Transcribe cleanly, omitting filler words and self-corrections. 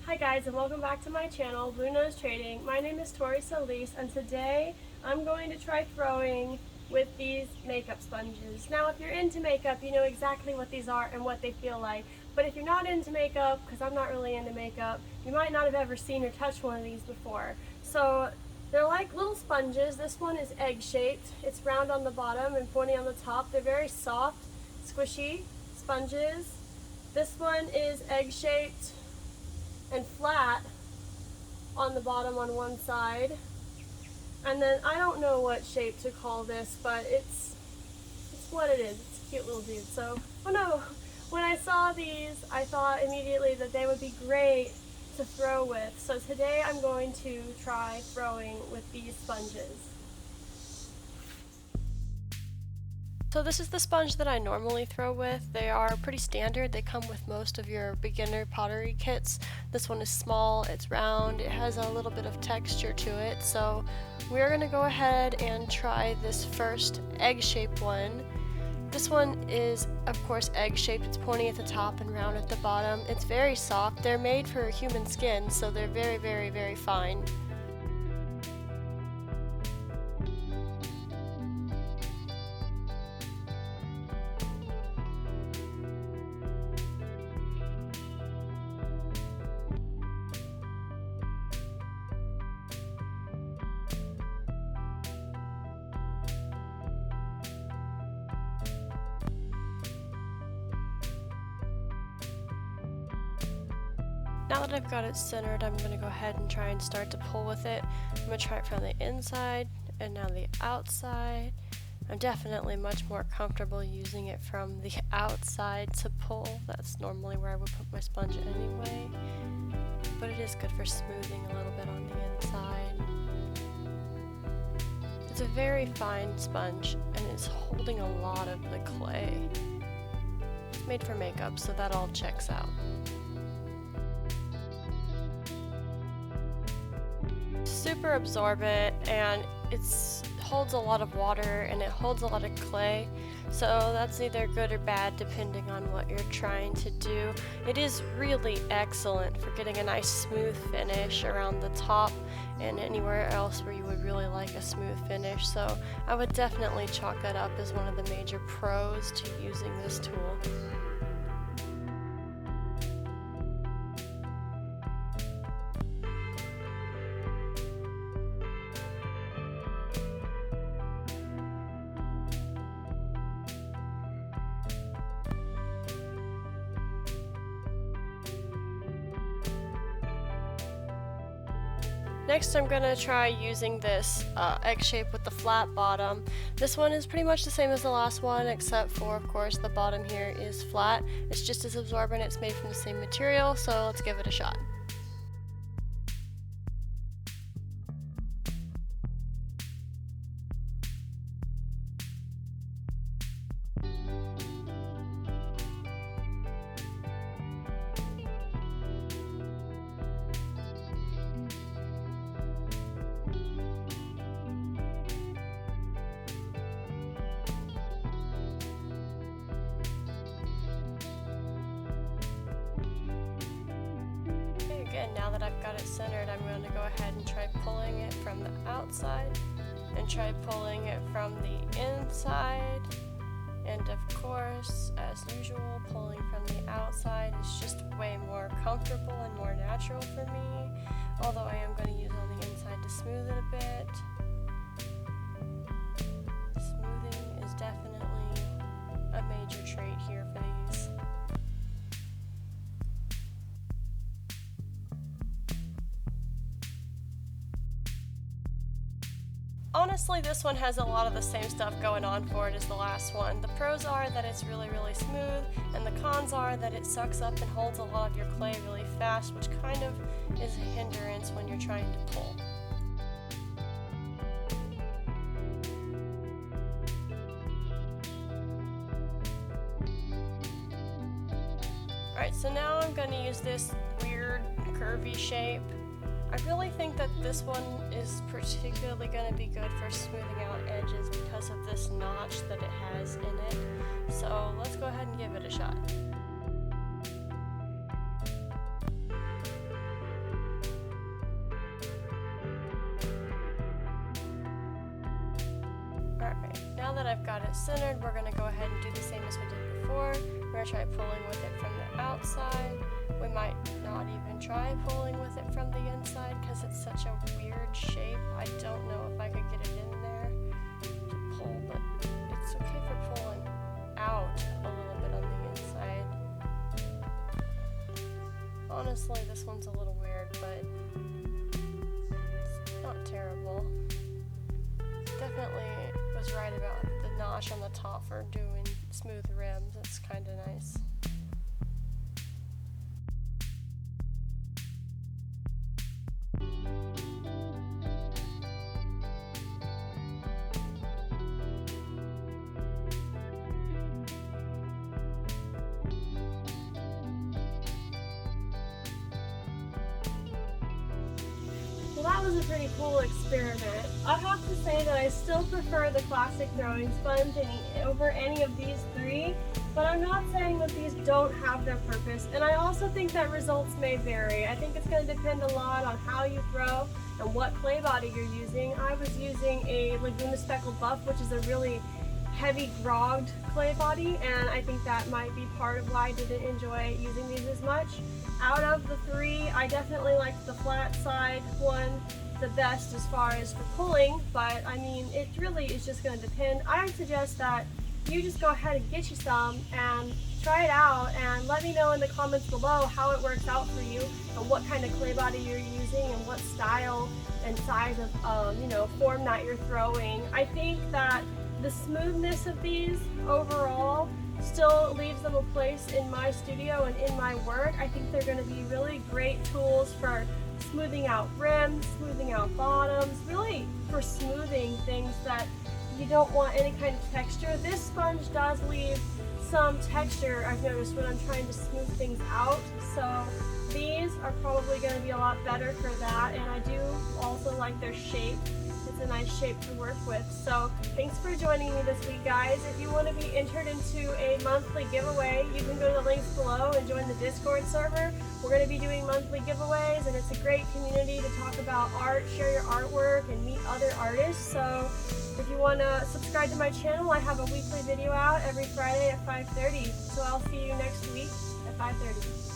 Hi guys, and welcome back to my channel, Blue Nose Trading. My name is Tori Solis, and today I'm going to try throwing with these makeup sponges. Now if you're into makeup, you know exactly what these are and what they feel like. But if you're not into makeup, because I'm not really into makeup, you might not have ever seen or touched one of these before. So they're like little sponges. This one is egg-shaped. It's round on the bottom and pointy on the top. They're very soft, squishy sponges. This one is egg-shaped and flat on the bottom on one side, and then I don't know what shape to call this, but it's what it is. It's a cute little dude. So when I saw these, I thought immediately that they would be great to throw with. So today I'm going to try throwing with these sponges. So this is the sponge that I normally throw with. They are pretty standard. They come with most of your beginner pottery kits. This one is small, it's round, it has a little bit of texture to it. So we're going to go ahead and try this first egg-shaped one. This one is, of course, egg-shaped. It's pointy at the top and round at the bottom. It's very soft. They're made for human skin, so they're very, very, very fine. Now that I've got it centered, I'm going to go ahead and try and start to pull with it. I'm going to try it from the inside and now the outside. I'm definitely much more comfortable using it from the outside to pull. That's normally where I would put my sponge anyway. But it is good for smoothing a little bit on the inside. It's a very fine sponge and it's holding a lot of the clay. It's made for makeup, so that all checks out. Super absorbent, and it holds a lot of water and it holds a lot of clay, so that's either good or bad depending on what you're trying to do. It is really excellent for getting a nice smooth finish around the top and anywhere else where you would really like a smooth finish, so I would definitely chalk that up as one of the major pros to using this tool. Next I'm going to try using this egg shape with the flat bottom. This one is pretty much the same as the last one, except for, of course, the bottom here is flat. It's just as absorbent, it's made from the same material, so let's give it a shot. Again, now that I've got it centered, I'm going to go ahead and try pulling it from the outside and try pulling it from the inside. And of course, as usual, pulling from the outside is just way more comfortable and more natural for me, although I am going to use it on the inside to smooth it a bit. Smoothing is definitely a major trait here for these. Honestly, this one has a lot of the same stuff going on for it as the last one. The pros are that it's really, really smooth, and the cons are that it sucks up and holds a lot of your clay really fast, which kind of is a hindrance when you're trying to pull. Alright, so now I'm going to use this weird curvy shape. I really think that this one is particularly going to be good for smoothing out edges because of this notch that it has in it. So let's go ahead and give it a shot. that I've got it centered, we're going to go ahead and do the same as we did before. We're going to try pulling with it from the outside. We might not even try pulling with it from the inside because it's such a weird shape. I don't know if I could get it in there to pull, but it's okay for pulling out a little bit on the inside. Honestly, this one's a little weird, but it's not terrible. Definitely was right about the notch on the top for doing smooth rims. It's kind of nice. Well, that was a pretty cool experiment. I have to say that I still prefer the classic throwing sponge over any of these three, but I'm not saying that these don't have their purpose, and I also think that results may vary. I think it's going to depend a lot on how you throw and what clay body you're using. I was using a Laguna Speckled Buff, which is a really heavy grogged clay body, and I think that might be part of why I didn't enjoy using these as much. Out of the three, I definitely liked the flat side one the best as far as for pulling, but I mean, it really is just going to depend. I would suggest that you just go ahead and get you some and try it out, and let me know in the comments below how it works out for you and what kind of clay body you're using and what style and size of form that you're throwing. I think that the smoothness of these overall still leaves them a place in my studio and in my work. I think they're going to be really great tools for smoothing out rims, smoothing out bottoms, really for smoothing things that you don't want any kind of texture. This sponge does leave some texture, I've noticed, when I'm trying to smooth things out, so these are probably going to be a lot better for that, and I do also like their shape. It's a nice shape to work with. So thanks for joining me this week, guys. If you want to be entered into a monthly giveaway, you can go to the links below and join the Discord server. We're going to be doing monthly giveaways, and it's a great community to talk about art, share your artwork, and meet other artists. So if you want to subscribe to my channel, I have a weekly video out every Friday at 5:30. So I'll see you next week at 5:30.